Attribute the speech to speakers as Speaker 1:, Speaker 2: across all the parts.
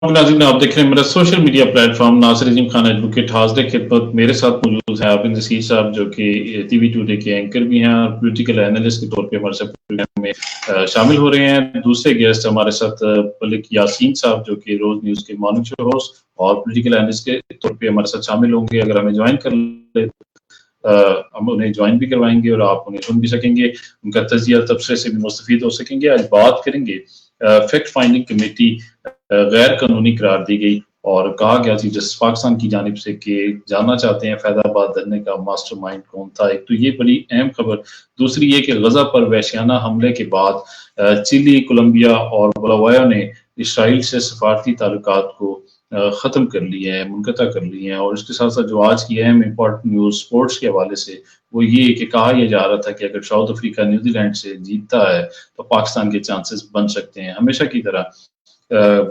Speaker 1: नाज़रीन, आप देख रहे हैं मेरा सोशल मीडिया प्लेटफॉर्म नासिर अजीम खान एडवोकेट हाजिर खिदमत। मेरे साथ मौजूद हैं आबिद नसीर साहब, जो कि टीवी टुडे के एंकर भी हैं और पॉलिटिकल एनालिस्ट के तौर पे हमारे साथ प्रोग्राम में शामिल हो रहे हैं। दूसरे गेस्ट हमारे साथ मलिक यासीन साहब, जो कि रोज न्यूज़ के मॉर्निंग शो होस्ट और पॉलिटिकल एनालिस्ट के तौर पे हमारे साथ शामिल होंगे। अगर हमें ज्वाइन कर ले हम उन्हें ज्वाइन भी करवाएंगे और आप उन्हें सुन भी सकेंगे, उनका तजिया तबसरे से भी मुस्तफीद हो सकेंगे। आज बात करेंगे फैक्ट फाइंडिंग कमेटी गैर कानूनी करार दी गई और कहा गया थी जस्टिस पाकिस्तान की जानिब से कि जानना चाहते हैं फैजाबाद धरने का मास्टरमाइंड कौन था। एक तो ये बड़ी अहम खबर। दूसरी ये कि गजा पर वहशियाना हमले के बाद चिली, कोलंबिया और बोलावाया ने इसराइल से सफारती ताल्लुकात को ख़त्म कर लिए हैं, मुनक़ता कर लिए हैं। और इसके साथ साथ जो आज की अहम इम्पोर्टेंट न्यूज़ स्पोर्ट्स के हवाले से वो ये कि कहा यह जा रहा था कि अगर साउथ अफ्रीका न्यूजीलैंड से जीतता है तो पाकिस्तान के चांसेस बन सकते हैं। हमेशा की तरह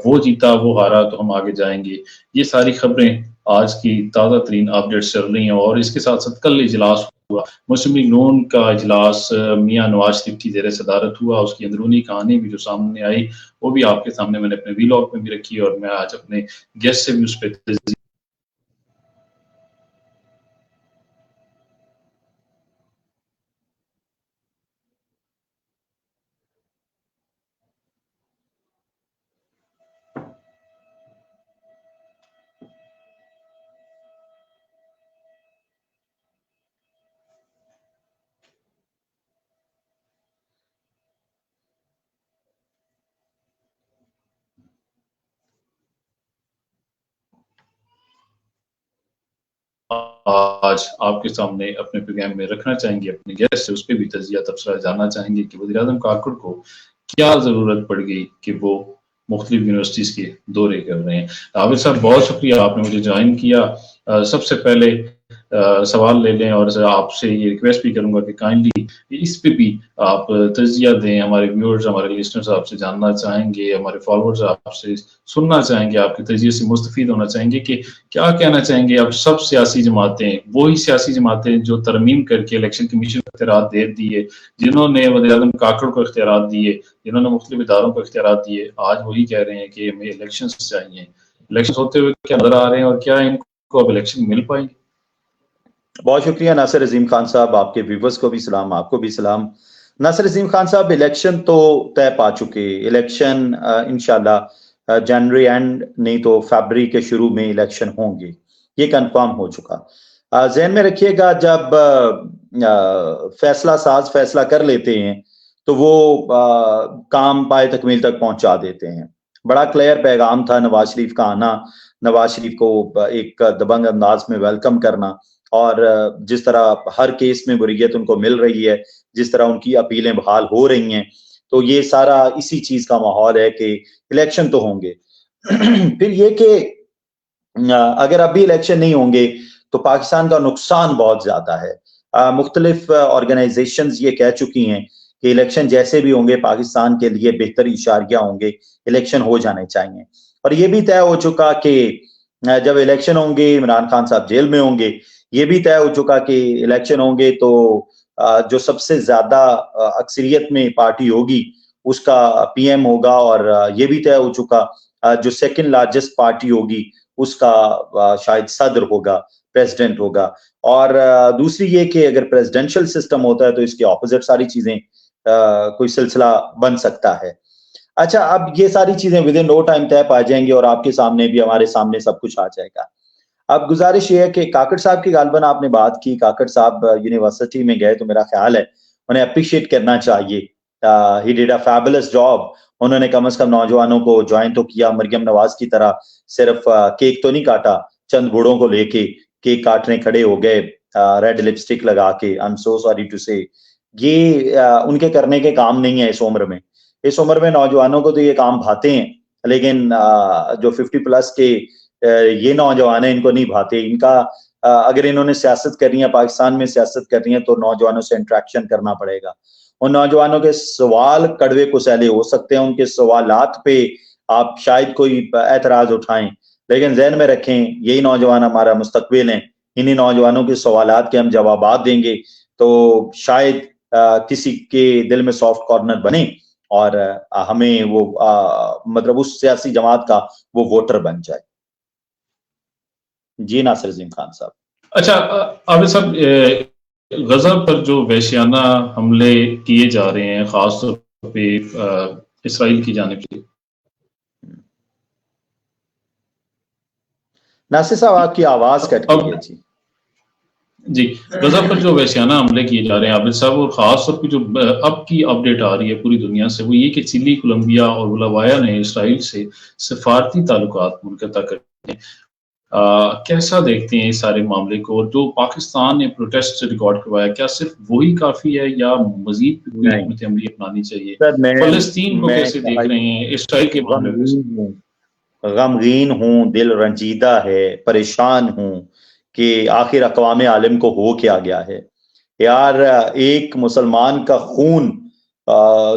Speaker 1: वो जीता वो हारा तो हम आगे जाएंगे। ये सारी खबरें आज की ताज़ा तरीन अपडेट्स चल रही हैं। और इसके साथ साथ कल इजलास हुआ, मुस्लिम लीग नून का इजलास मियां नवाज शरीफ की ज़ेर सदारत हुआ। उसकी अंदरूनी कहानी भी जो सामने आई वो भी आपके सामने मैंने अपने वीलॉग में भी रखी और मैं आज अपने गेस्ट से भी उस पर आज आपके सामने अपने प्रोग्राम में रखना चाहेंगे। अपने गेस्ट से उस पर भी तजिया तबसरा जानना चाहेंगे कि वज़ीर-ए-आज़म काकड़ को क्या ज़रूरत पड़ गई कि वो मुख्तलिफ यूनिवर्सिटीज़ के दौरे कर रहे हैं। आबिद साहब, बहुत शुक्रिया आपने मुझे ज्वाइन किया। सबसे पहले सवाल ले लें और आपसे ये रिक्वेस्ट भी करूंगा कि काइंडली इस पे भी आप तजिया दें। हमारे व्यूअर्स, हमारे लिसनर्स आपसे जानना चाहेंगे, हमारे फॉलोअर्स आपसे सुनना चाहेंगे, आपके तजिए से मुस्तफीद होना चाहेंगे कि क्या कहना चाहेंगे आप। सब सियासी जमातें वही सियासी जमातें जो तरमीम करके इलेक्शन कमीशन को इख्तियार दे दिए, जिन्होंने वज़ीर-ए-आज़म काकड़ को इख्तियार दिए, जिन्होंने मुख्तलिफ इदारों को इख्तियार दिए, आज वही कह रहे हैं कि हमें इलेक्शन चाहिए। इलेक्शन होते हुए क्या नजर आ रहे हैं और क्या इनको अब इलेक्शन मिल पाएंगे?
Speaker 2: बहुत शुक्रिया नासिर अजीम खान साहब, आपके व्यूवर्स को भी सलाम, आपको भी सलाम। नासिर अजीम खान साहब, इलेक्शन तो तय पा चुके। इलेक्शन इंशाल्लाह जनवरी एंड नहीं तो फरवरी के शुरू में इलेक्शन होंगे, ये कंफर्म हो चुका। ज़हन में रखिएगा, जब फैसला साज फैसला कर लेते हैं तो वो काम पाए तकमील तक पहुंचा देते हैं। बड़ा क्लियर पैगाम था नवाज शरीफ का आना, नवाज शरीफ को एक दबंग अंदाज में वेलकम करना, और जिस तरह हर केस में बुरियत उनको मिल रही है, जिस तरह उनकी अपीलें बहाल हो रही हैं, तो ये सारा इसी चीज का माहौल है कि इलेक्शन तो होंगे। फिर ये कि अगर अभी इलेक्शन नहीं होंगे तो पाकिस्तान का नुकसान बहुत ज्यादा है। मुख्तलिफ ऑर्गेनाइजेशंस ये कह चुकी हैं कि इलेक्शन जैसे भी होंगे पाकिस्तान के लिए बेहतर इशारियां होंगे, इलेक्शन हो जाने चाहिए। और ये भी तय हो चुका कि जब इलेक्शन होंगे इमरान खान साहब जेल में होंगे। ये भी तय हो चुका कि इलेक्शन होंगे तो जो सबसे ज्यादा अक्सरियत में पार्टी होगी उसका पीएम होगा, और ये भी तय हो चुका जो सेकंड लार्जेस्ट पार्टी होगी उसका शायद सदर होगा, प्रेसिडेंट होगा। और दूसरी ये कि अगर प्रेसिडेंशियल सिस्टम होता है तो इसके ऑपोजिट सारी चीजें कोई सिलसिला बन सकता है। अच्छा, अब ये सारी चीजें विद इन नो टाइम तय पा जाएंगी और आपके सामने भी, हमारे सामने सब कुछ आ जाएगा। अब गुजारिश ये है कि काकड़ साहब की गालबन आपने बात की, काकड़ साहब यूनिवर्सिटी में गए तो मेरा ख्याल है उन्हें अप्रिशिएट करना चाहिए। He did a fabulous job. उन्होंने कम से कम नौजवानों को ज्वाइन तो किया, मरियम नवाज की तरह सिर्फ केक तो नहीं काटा, चंद बूढ़ों को लेके केक काटने खड़े हो गए रेड लिपस्टिक लगा के। I am so sorry to say, ये उनके करने के काम नहीं है इस उम्र में। इस उम्र में नौजवानों को तो ये काम भाते हैं, लेकिन जो 50 प्लस के ये नौजवान है इनको नहीं भाते। इनका अगर इन्होंने सियासत करनी है, पाकिस्तान में सियासत करनी है, तो नौजवानों से इंटरेक्शन करना पड़ेगा। उन नौजवानों के सवाल कड़वे कुसैले हो सकते हैं, उनके सवालात पे आप शायद कोई एतराज उठाएं, लेकिन जहन में रखें यही नौजवान हमारा मुस्तकबिल हैं। इन्हीं नौजवानों के सवालात के हम जवाब देंगे तो शायद किसी के दिल में सॉफ्ट कॉर्नर बने اور ہمیں وہ مطلب اس سیاسی جماعت کا وہ ووٹر بن جائے. جی ناصر عظیم خان صاحب.
Speaker 1: اچھا عابد صاحب، غزہ پر جو وحشیانہ حملے کیے جا رہے ہیں خاص طور پہ اسرائیل کی جانب سے.
Speaker 2: ناصر صاحب آپ کی آواز کٹ گئی ہے.
Speaker 1: جی غزہ پر جو وحشیانہ حملے کیے جا رہے ہیں عابد صاحب، اور خاص طور پہ جو اب کی اپڈیٹ آ رہی ہے پوری دنیا سے، وہ یہ کہ چلی، کولمبیا اور بولیویا نے اسرائیل سے سفارتی تعلقات منقطع کر ہیں. کیسا دیکھتے ہیں اس سارے معاملے کو؟ اور جو پاکستان نے پروٹیسٹ ریکارڈ کروایا، کیا صرف وہی کافی ہے یا مزید کوئی حکمت عملی اپنانی چاہیے؟ فلسطین کو کیسے دیکھ رہے ہیں اسرائیل کے معاملے میں؟
Speaker 2: غمگین ہوں، دل رنجیدہ ہے، پریشان ہوں کہ آخر اقوام عالم کو ہو کیا گیا ہے یار. ایک مسلمان کا خون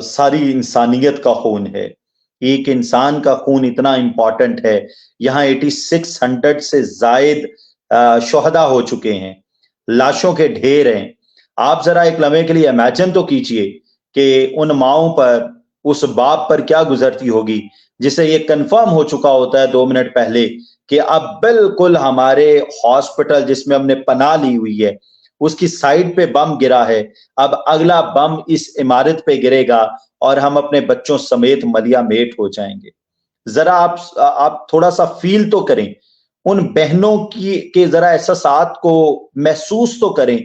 Speaker 2: ساری انسانیت کا خون ہے. ایک انسان کا خون اتنا امپورٹنٹ ہے. یہاں 8600 سے زائد شہداء ہو چکے ہیں، لاشوں کے ڈھیر ہیں. آپ ذرا ایک لمحے کے لیے امیجن تو کیجئے کہ ان ماؤں پر، اس باپ پر کیا گزرتی ہوگی جسے یہ کنفرم ہو چکا ہوتا ہے 2 منٹ پہلے کہ اب بالکل ہمارے ہاسپٹل جس میں ہم نے پناہ لی ہوئی ہے اس کی سائڈ پہ بم گرا ہے، اب اگلا بم اس عمارت پہ گرے گا اور ہم اپنے بچوں سمیت ملیا میٹ ہو جائیں گے. ذرا آپ تھوڑا سا فیل تو کریں، ان بہنوں کے ذرا احساسات کو محسوس تو کریں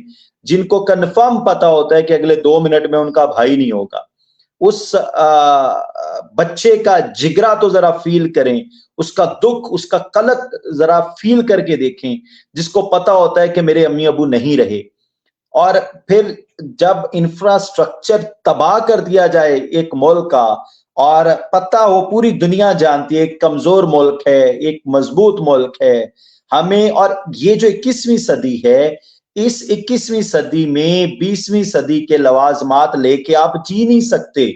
Speaker 2: جن کو کنفرم پتا ہوتا ہے کہ اگلے 2 منٹ میں ان کا بھائی نہیں ہوگا. اس بچے کا جگرا تو ذرا فیل کریں، اس کا دکھ، اس کا قلق ذرا فیل کر کے دیکھیں، جس کو پتا ہوتا ہے کہ میرے امی ابو نہیں رہے. اور پھر جب انفراسٹرکچر تباہ کر دیا جائے ایک ملک کا، اور پتہ ہو پوری دنیا جانتی ہے ایک کمزور ملک ہے، ایک مضبوط ملک ہے ہمیں. اور یہ جو 21ویں صدی ہے، اس 21ویں صدی میں 20ویں صدی کے لوازمات لے کے آپ جی نہیں سکتے.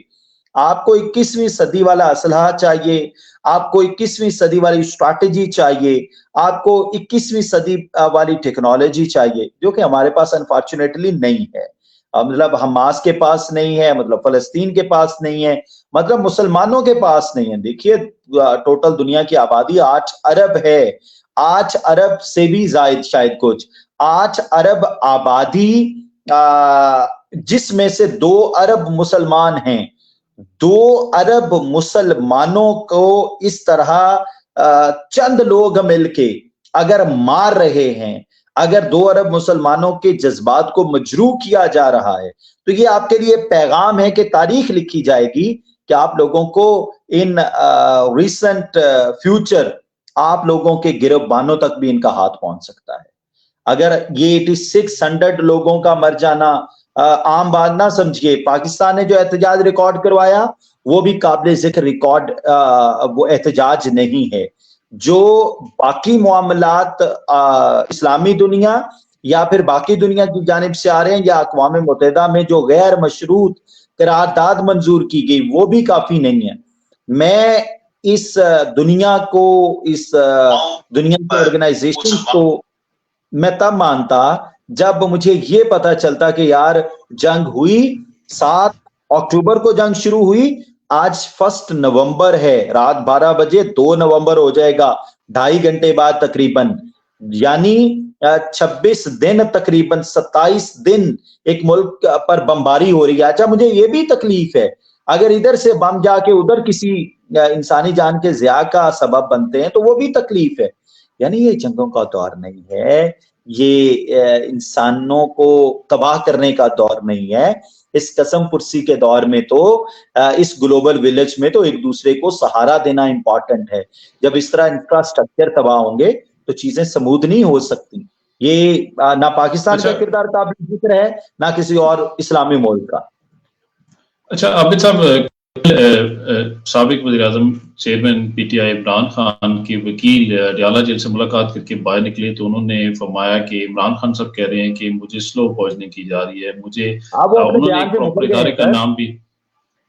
Speaker 2: آپ کو 21ویں صدی والا اسلحہ چاہیے، آپ کو 21ویں صدی والی اسٹریٹجی چاہیے، آپ کو 21ویں صدی والی ٹیکنالوجی چاہیے، جو کہ ہمارے پاس انفارچونیٹلی نہیں ہے. مطلب حماس کے پاس نہیں ہے، مطلب فلسطین کے پاس نہیں ہے، مطلب مسلمانوں کے پاس نہیں ہے. دیکھیے ٹوٹل دنیا کی آبادی 8 ارب ہے، 8 ارب سے بھی زائد، شاید کچھ 8 ارب آبادی، جس میں سے 2 ارب مسلمان ہیں. 2 ارب مسلمانوں کو اس طرح چند لوگ مل کے اگر مار رہے ہیں، اگر 2 ارب مسلمانوں کے جذبات کو مجروح کیا جا رہا ہے، تو یہ آپ کے لیے پیغام ہے کہ تاریخ لکھی جائے گی کہ آپ لوگوں کو ان ریسنٹ فیوچر آپ لوگوں کے گرفتاروں تک بھی ان کا ہاتھ پہنچ سکتا ہے. اگر یہ 8600 لوگوں کا مر جانا عام بات نہ سمجھیے. پاکستان نے جو احتجاج ریکارڈ کروایا وہ بھی قابل ذکر ریکارڈ وہ احتجاج نہیں ہے. جو باقی معاملات اسلامی دنیا یا پھر باقی دنیا کی جانب سے آ رہے ہیں، یا اقوام متحدہ میں جو غیر مشروط قرارداد منظور کی گئی، وہ بھی کافی نہیں ہے. میں اس دنیا کو، اس دنیا کی آرگنائزیشن کو میں تب مانتا جب مجھے یہ پتا چلتا کہ یار جنگ ہوئی، 7 اکتوبر کو جنگ شروع ہوئی، آج 1 نومبر ہے، رات 12 بجے 2 نومبر ہو جائے گا 2.5 گھنٹے بعد تقریباً، یعنی 26 دن، تقریباً 27 دن ایک ملک پر بمباری ہو رہی ہے. اچھا مجھے یہ بھی تکلیف ہے اگر ادھر سے بم جا کے ادھر کسی انسانی جان کے ضیاع کا سبب بنتے ہیں تو وہ بھی تکلیف ہے. یعنی یہ جنگوں کا دور نہیں ہے، یہ انسانوں کو تباہ کرنے کا دور نہیں ہے. اس قسم پرسی کے دور میں تو، اس گلوبل ویلیج میں تو ایک دوسرے کو سہارا دینا امپورٹنٹ ہے. جب اس طرح انفراسٹرکچر تباہ ہوں گے تو چیزیں سمودھ نہیں ہو سکتی. یہ نہ پاکستان کا کردار قابل ذکر ہے نہ کسی اور اسلامی ملک کا.
Speaker 1: اچھا عابد صاحب، سابق وزیر اعظم chairman P T I Imran Khan کے وکیل ڈیالہ جیل سے ملاقات کر کے باہر نکلے تو انہوں نے فرمایا کہ عمران خان صاحب کہہ رہے ہیں کہ مجھے سلو پوائزننگ کی جا رہی ہے. مجھے انہوں نے ایک پراپر ادارے کا نام بھی،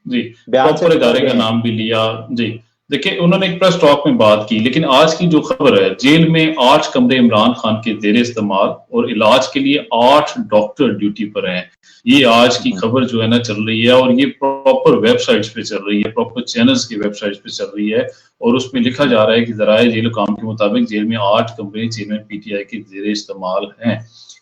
Speaker 1: جی پراپر ادارے کا نام بھی لیا، جی देखिए उन्होंने एक प्रेस टॉक में बात की, लेकिन आज की जो खबर है, जेल में 8 कमरे इमरान खान के ज़ेर इस्तेमाल और इलाज के लिए 8 डॉक्टर ड्यूटी पर हैं। ये आज की खबर जो है ना चल रही है, और ये प्रॉपर वेबसाइट्स पे चल रही है, प्रॉपर चैनल्स की वेबसाइट्स पे चल रही है, और उसमें लिखा जा रहा है कि ज़राए जेल काम के मुताबिक जेल में 8 कमरे चेयरमैन पीटीआई के ज़ेर इस्तेमाल हैं।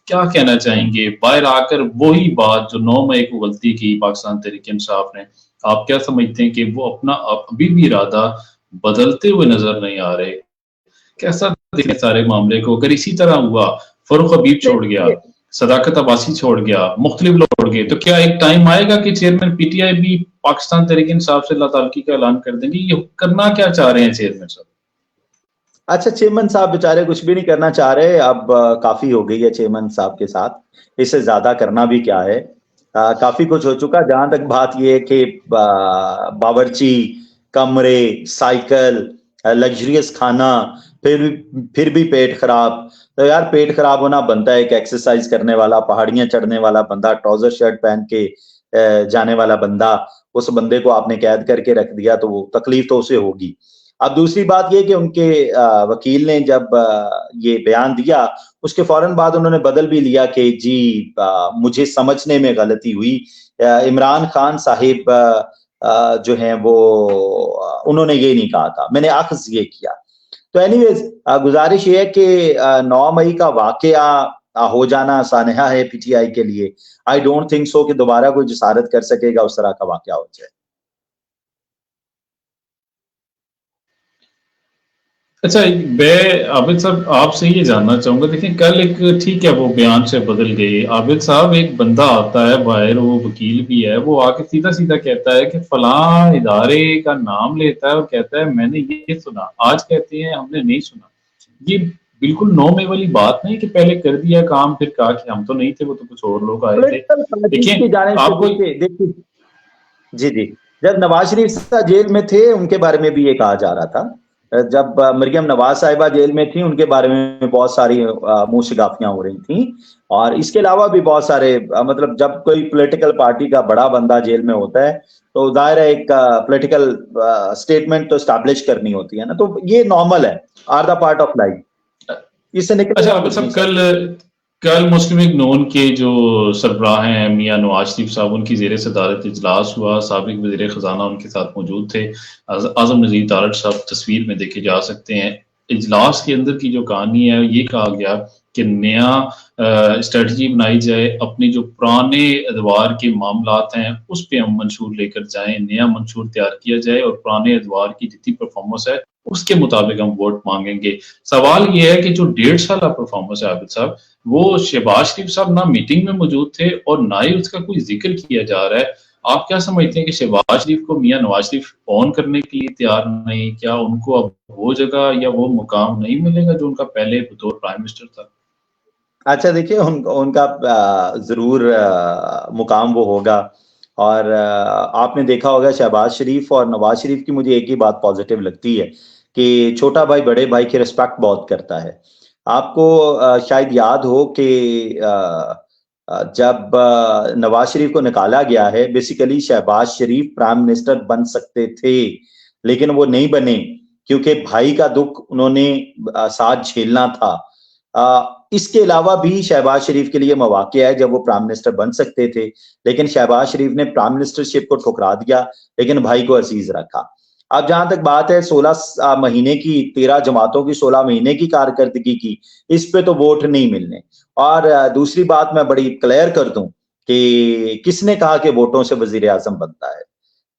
Speaker 1: क्या कहना चाहेंगे? बाहर आकर वही बात जो 9 मई को गलती की पाकिस्तान तहरीक-ए-इंसाफ ने, आप क्या समझते हैं कि वो अपना अभी भी इरादा बदलते हुए नजर नहीं आ रहे? कैसा देखें सारे मामले को? अगर इसी तरह हुआ, फरूख हबीब छोड़ गया, सदाकत अब्बासी छोड़ गया, मुख्तलिफ लोग छोड़ गए, तो क्या एक टाइम आएगा कि चेयरमैन पीटीआई भी पाकिस्तान तहरीक इंसाफ से अल्लाह ताल्की का ऐलान कर देंगे? ये करना क्या चाह रहे हैं चेयरमैन साहब?
Speaker 2: अच्छा, चेयरमैन साहब बेचारे कुछ भी नहीं करना चाह रहे। अब काफी हो गई है चेयरमैन साहब के साथ, इससे ज्यादा करना भी क्या है। काफी कुछ हो चुका। जहां तक बात ये है कि बावर्ची, कमरे, साइकिल, लग्जरियस खाना, फिर भी पेट खराब। तो यार पेट खराब होना बनता है। एक एक्सरसाइज करने वाला, पहाड़ियां चढ़ने वाला बंदा, ट्राउजर शर्ट पहन के जाने वाला बंदा, उस बंदे को आपने कैद करके रख दिया तो वो तकलीफ तो उसे होगी। अब दूसरी बात ये कि उनके वकील ने जब ये बयान दिया, उसके फौरन बाद उन्होंने बदल भी लिया कि जी मुझे समझने में गलती हुई। इमरान खान साहिब जो हैं वो उन्होंने ये नहीं कहा था, मैंने अख्ज़ ये किया। तो एनीवेज गुजारिश ये है कि 9 मई का वाकया हो जाना सानहा है पीटीआई के लिए। आई डोंट थिंक सो कि दोबारा कोई जसारत कर सकेगा उस तरह का वाकया हो जाए।
Speaker 1: अच्छा, मैं आबिद साहब आपसे ये जानना चाहूंगा, देखिए कल एक ठीक है वो बयान से बदल गई। आबिद साहब, एक बंदा आता है बाहर, वो वकील भी है, वो आके सीधा सीधा कहता है कि फलां इदारे का नाम लेता है और कहता है मैंने ये सुना, आज कहते हैं हमने नहीं सुना। ये बिल्कुल 9 मई वाली बात नहीं कि पहले कर दिया काम फिर कहा कि हम तो नहीं थे, वो तो कुछ और लोग आए थे। देखिए आपको
Speaker 2: देखिए जी जी, जब नवाज शरीफ साहब जेल में थे उनके बारे में भी ये कहा जा रहा था। जब मरियम नवाज साहिबा जेल में थी उनके बारे में बहुत सारी मुंह शिगाफियां हो रही थी। और इसके अलावा भी बहुत सारे मतलब जब कोई पॉलिटिकल पार्टी का बड़ा बंदा जेल में होता है तो दायरा एक पॉलिटिकल स्टेटमेंट तो स्टैब्लिश करनी होती है ना, तो ये नॉर्मल है, are the part of life. इससे निकल
Speaker 1: अच्छा सब कल मुस्लिम लीग नून के जो सरबराह हैं मियां नवाज शरीफ साहब, उनकी ज़ेरे सदारत इजलास हुआ। साबिक वज़ीर खजाना उनके साथ मौजूद थे। आजम नज़ीर तारड़ साहब तस्वीर में देखे जा सकते हैं। इजलास के अंदर की जो कहानी है, ये कहा गया कि नया स्ट्रेटजी बनाई जाए, अपनी जो पुराने अदवार के मामलात हैं उस पर हम मंशूर लेकर जाएं, नया मंशूर तैयार किया जाए और पुराने अदवार की जितनी परफॉर्मेंस है उसके मुताबिक हम वोट मांगेंगे। सवाल ये है कि जो 1.5 साल परफॉर्मेंस है आबिद साहब, वो शहबाज शरीफ साहब ना मीटिंग में मौजूद थे और ना ही उसका कोई जिक्र किया जा रहा है। आप क्या समझते हैं कि शहबाज शरीफ को मियां नवाज शरीफ ऑन करने के लिए तैयार नहीं? क्या उनको अब वो जगह या वो मुकाम नहीं मिलेगा जो उनका पहले बतौर प्राइम मिनिस्टर था?
Speaker 2: अच्छा देखिए, उनका जरूर मुकाम वो होगा। और आपने देखा होगा शहबाज शरीफ और नवाज शरीफ की मुझे एक ही बात पॉजिटिव लगती है कि छोटा भाई बड़े भाई की रिस्पेक्ट बहुत करता है। आपको शायद याद हो कि जब नवाज शरीफ को निकाला गया है, बेसिकली शहबाज शरीफ प्राइम मिनिस्टर बन सकते थे लेकिन वो नहीं बने क्योंकि भाई का दुख उन्होंने साथ झेलना था। इसके अलावा भी शहबाज शरीफ के लिए मौका है जब वो प्राइम मिनिस्टर बन सकते थे, लेकिन शहबाज शरीफ ने प्राइम मिनिस्टरशिप को ठुकरा दिया लेकिन भाई को अजीज रखा। अब जहां तक बात है 16 महीने की, 13 जमातों की 16 महीने की कारकर्दगी की, इस पे तो वोट नहीं मिलने। और दूसरी बात मैं बड़ी क्लियर कर दूं कि किसने कहा कि वोटों से वजीर आजम बनता है?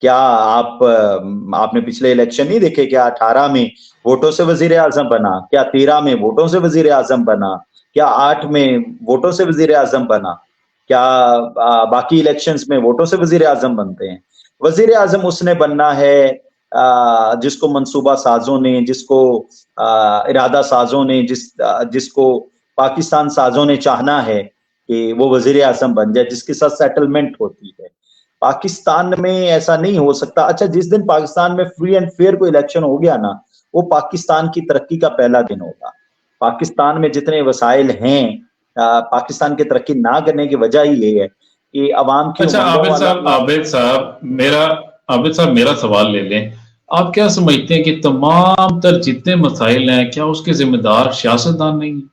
Speaker 2: क्या आपने पिछले इलेक्शन नहीं देखे? क्या 18 में वोटों से वजीर आजम बना? क्या 13 में वोटों से वजीर आजम बना? क्या 8 में वोटों से वजीर आजम बना? क्या बाकी इलेक्शंस में वोटों से वजीर आजम बनते हैं? वजीर आजम उसने बनना है जिसको मंसूबा साजों ने, जिसको इरादा साजों ने, जिसको पाकिस्तान साजों ने चाहना है कि वो वजीर आजम बन जाए, जिसके साथ सेटलमेंट होती है। पाकिस्तान में ऐसा नहीं हो सकता। अच्छा, जिस दिन पाकिस्तान में फ्री एंड फेयर कोई इलेक्शन हो गया ना, वो पाकिस्तान की तरक्की का पहला दिन होगा। पाकिस्तान में जितने वसाइल हैं, पाकिस्तान की तरक्की ना करने की वजह ही ये है कि अवाम की
Speaker 1: अच्छा आबिद साहब मेरा सवाल ले लें। آپ کیا سمجھتے ہیں کہ تمام تر جتنے مسائل ہیں کیا اس کے ذمہ دار سیاستدان نہیں ہیں؟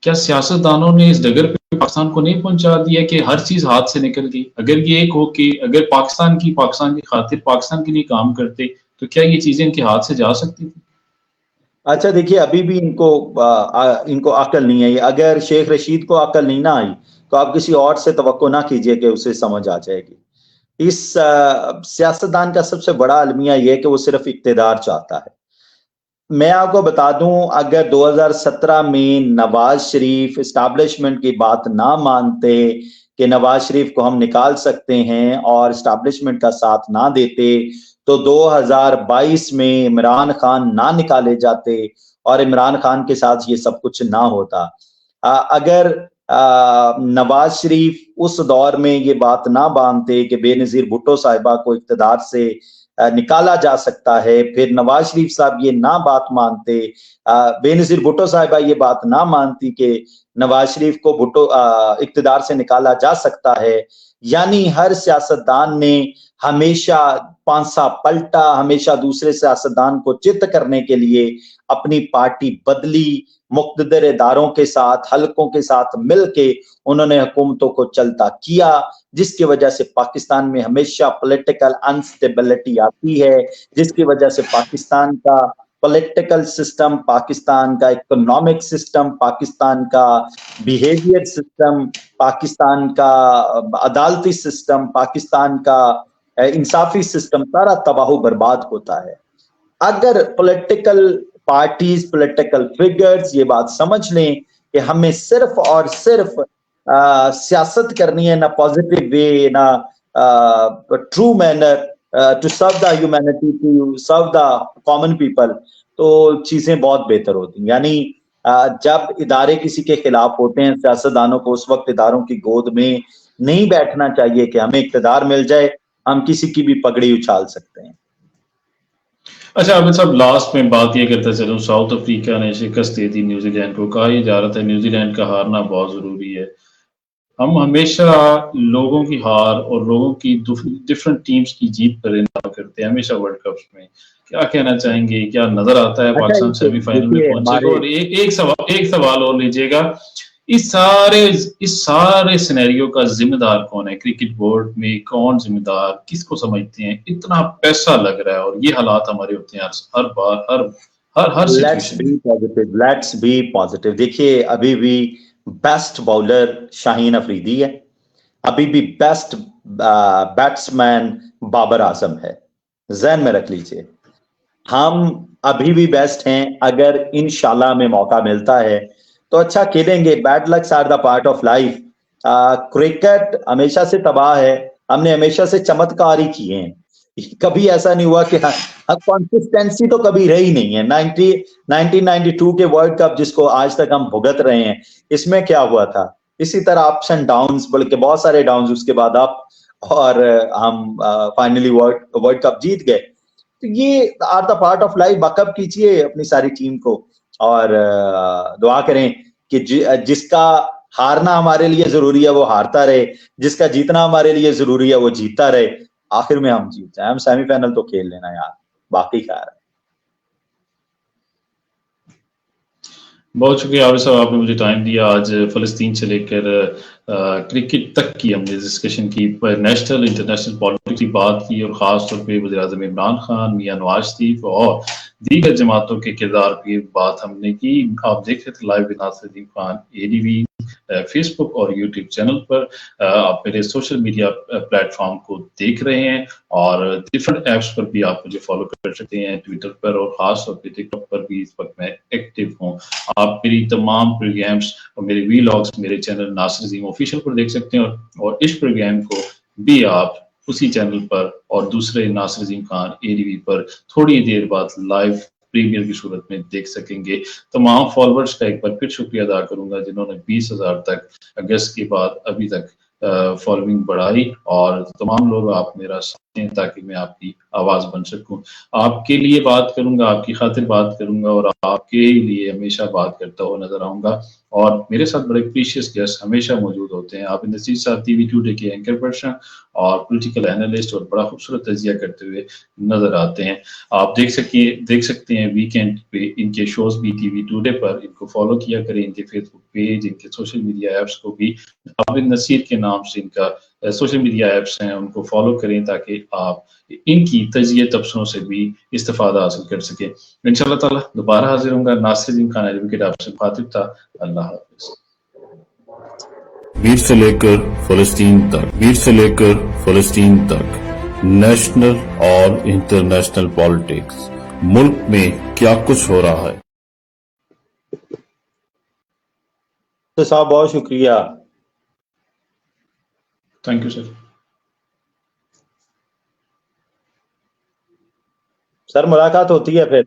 Speaker 1: کیا سیاستدانوں نے اس ڈگر پہ پاکستان کو نہیں پہنچا دیا کہ ہر چیز ہاتھ سے نکل گئی؟ اگر یہ ایک ہو کہ اگر پاکستان کی خاطر پاکستان کے لیے کام کرتے تو کیا یہ چیزیں ان کے ہاتھ سے جا سکتی تھی؟
Speaker 2: اچھا دیکھیے ابھی بھی ان کو عقل نہیں ہے. اگر شیخ رشید کو عقل نہیں نہ آئی تو آپ کسی اور سے توقع نہ کیجئے کہ اسے سمجھ آ جائے گی. اس سیاستدان کا سب سے بڑا المیہ یہ ہے کہ وہ صرف اقتدار چاہتا ہے. میں آپ کو بتا دوں اگر 2017 میں نواز شریف اسٹیبلشمنٹ کی بات نہ مانتے کہ نواز شریف کو ہم نکال سکتے ہیں اور اسٹیبلشمنٹ کا ساتھ نہ دیتے تو 2022 میں عمران خان نہ نکالے جاتے اور عمران خان کے ساتھ یہ سب کچھ نہ ہوتا. اگر نواز شریف اس دور میں یہ بات نہ مانتے کہ بے نظیر بھٹو صاحبہ کو اقتدار سے نکالا جا سکتا ہے، پھر نواز شریف صاحب یہ نہ بات مانتے، بے نظیر بھٹو صاحبہ یہ بات نہ مانتی کہ نواز شریف کو اقتدار سے نکالا جا سکتا ہے، یعنی ہر سیاستدان نے ہمیشہ پانسا پلٹا، ہمیشہ دوسرے سیاستدان کو چت کرنے کے لیے اپنی پارٹی بدلی، مقتدر اداروں کے ساتھ حلقوں کے ساتھ مل کے انہوں نے حکومتوں کو چلتا کیا، جس کی وجہ سے پاکستان میں ہمیشہ پولیٹیکل انسٹیبلٹی آتی ہے، جس کی وجہ سے پاکستان کا پولیٹیکل سسٹم، پاکستان کا اکنامک سسٹم، پاکستان کا بیہیویئر سسٹم، پاکستان کا عدالتی سسٹم، پاکستان کا انصافی سسٹم سارا تباہ و برباد ہوتا ہے. اگر پولیٹیکل پارٹیز، پولیٹیکل فگرز یہ بات سمجھ لیں کہ ہمیں صرف اور صرف سیاست کرنی ہے، نہ پازیٹیو وے، نہ true manner to serve the humanity, to serve the common people, تو چیزیں بہت بہتر ہوتی ہیں. یعنی جب ادارے کسی کے خلاف ہوتے ہیں سیاستدانوں کو اس وقت اداروں کی گود میں نہیں بیٹھنا چاہیے کہ ہمیں اقتدار مل جائے ہم کسی کی بھی پگڑی اچھال سکتے ہیں.
Speaker 1: اچھا عابد صاحب لاسٹ میں بات یہ کرتا چلوں، ساؤتھ افریقہ نے شکست دے دی نیوزی لینڈ کو. کہا یہ جا رہا تھا نیوزی لینڈ کا ہارنا بہت ضروری ہے. ہم ہمیشہ لوگوں کی ہار اور لوگوں کی ڈفرنٹ ٹیمز کی جیت پر انتظار کرتے ہیں ہمیشہ ورلڈ کپس میں. کیا کہنا چاہیں گے؟ کیا نظر آتا ہے پاکستان سیمی فائنل میں پہنچے گا؟ اور ایک سوال اور لیجیے گا، اس سارے سینیریو کا ذمہ دار کون ہے؟ کرکٹ بورڈ میں کون ذمہ دار؟ کس کو سمجھتے ہیں؟ اتنا پیسہ لگ رہا ہے اور یہ حالات ہمارے ہوتے ہیں ہر بار ہر سچویشن.
Speaker 2: Let's be positive. دیکھیے ابھی بھی بیسٹ باؤلر شاہین افریدی ہے، ابھی بھی بیسٹ بیٹسمین بابر اعظم ہے، ذہن میں رکھ لیجئے. ہم ابھی بھی بیسٹ ہیں، اگر انشاءاللہ ہمیں موقع ملتا ہے تو اچھا کھیلیں گے. Bad lucks are the part of life. Cricket ہمیشہ سے تباہ ہے، ہم نے ہمیشہ سے چمتکار ہی کیے ہیں، کبھی ایسا نہیں ہوا کہ کنسسٹنسی تو کبھی رہی نہیں ہے. 1992 کے ورلڈ کپ جس کو آج تک ہم بھگت رہے ہیں، اس میں کیا ہوا تھا؟ اسی طرح اپس اینڈ ڈاؤنز، بلکہ بہت سارے ڈاؤنز، اس کے بعد اپ، اور ہم فائنلی ورلڈ کپ جیت گئے. تو یہ are the part of life. Back up کیجیے اپنی ساری ٹیم کو اور دعا کریں کہ جس کا ہارنا ہمارے لیے ضروری ہے وہ ہارتا رہے، جس کا جیتنا ہمارے لیے ضروری ہے وہ جیتتا رہے. آخر میں ہم جیت جائیں. ہم سیمی فائنل تو کھیل لینا یار، باقی کیا ہے.
Speaker 1: بہت شکریہ عابد صاحب، آپ نے مجھے ٹائم دیا. آج فلسطین سے لے کر کرکٹ تک کی ہم نے ڈسکشن کی، نیشنل انٹرنیشنل پالیٹکس کی بات کی، اور خاص طور پہ وزیر اعظم عمران خان، میاں نواز شریف اور دیگر جماعتوں کے کردار کی بات ہم نے کی. آپ دیکھ رہے تھے live with Nasir Uddin Khan ADV face بک اور یوٹیوب چینل پر. آپ میرے سوشل میڈیا پلیٹ فارم کو دیکھ رہے ہیں اور ڈفرنٹ ایپس پر بھی آپ مجھے فالو کر سکتے ہیں، ٹویٹر پر اور خاص طور پہ ٹک ٹاک پر بھی اس وقت میں ایکٹیو ہوں. آپ میری تمام پروگرامز اور میرے ویلاگز میرے چینل ناصر عظیم آفیشیل پر دیکھ سکتے ہیں، اور اس پروگرام کو بھی آپ اسی چینل پر اور دوسرے ناصر عظیم خان ADV پر تھوڑی دیر بعد لائیو پریمیئر کی صورت میں دیکھ سکیں گے. تمام فالوورز کا ایک بار پھر شکریہ ادا کروں گا جنہوں نے 20,000 تک اگست کے بعد ابھی تک فالوئنگ بڑھائی، اور تمام لوگ آپ میرا ہیں تاکہ میں آپ کی آواز بن سکوں. آپ کے لیے بات کروں گا, آپ کی خاطر بات کروں گا, اور آپ کے لیے ہمیشہ بات کرتا ہوا نظر آؤں گا. اور میرے ساتھ بڑے پریشیس گیسٹ ہمیشہ موجود ہوتے ہیں. آپ نصیر صاحب ٹی وی ٹوڈے کے اینکر پرسن اور پولیٹیکل اینالسٹ, اور بڑا خوبصورت تجزیہ کرتے ہوئے نظر آتے ہیں. آپ دیکھ سکتے ہیں ویکینڈ پہ ان کے شوز بھی ٹی وی ٹوڈے پر. ان کو فالو کیا کریں, ان کے فیس بک پیج, ان کے سوشل میڈیا ایپس کو بھی عابد نصیر کے نام سے ان کا سوشل میڈیا ایپس ہیں, ان کو فالو کریں تاکہ آپ ان کی تجزیے تبصروں سے بھی استفادہ حاصل کر سکیں. انشاءاللہ تعالی دوبارہ حاضر ہوں گا. ناصر الدین خان ایڈوکیٹ آپ سے مخاطب تھا. اللہ حافظ.
Speaker 3: میر سے لے کر فلسطین تک، میر سے لے کر فلسطین تک، نیشنل اور انٹرنیشنل پالیٹکس، ملک میں کیا کچھ ہو رہا ہے.
Speaker 2: تو صاحب بہت شکریہ.
Speaker 1: Thank you sir.
Speaker 2: سر ملاقات ہوتی ہے پھر.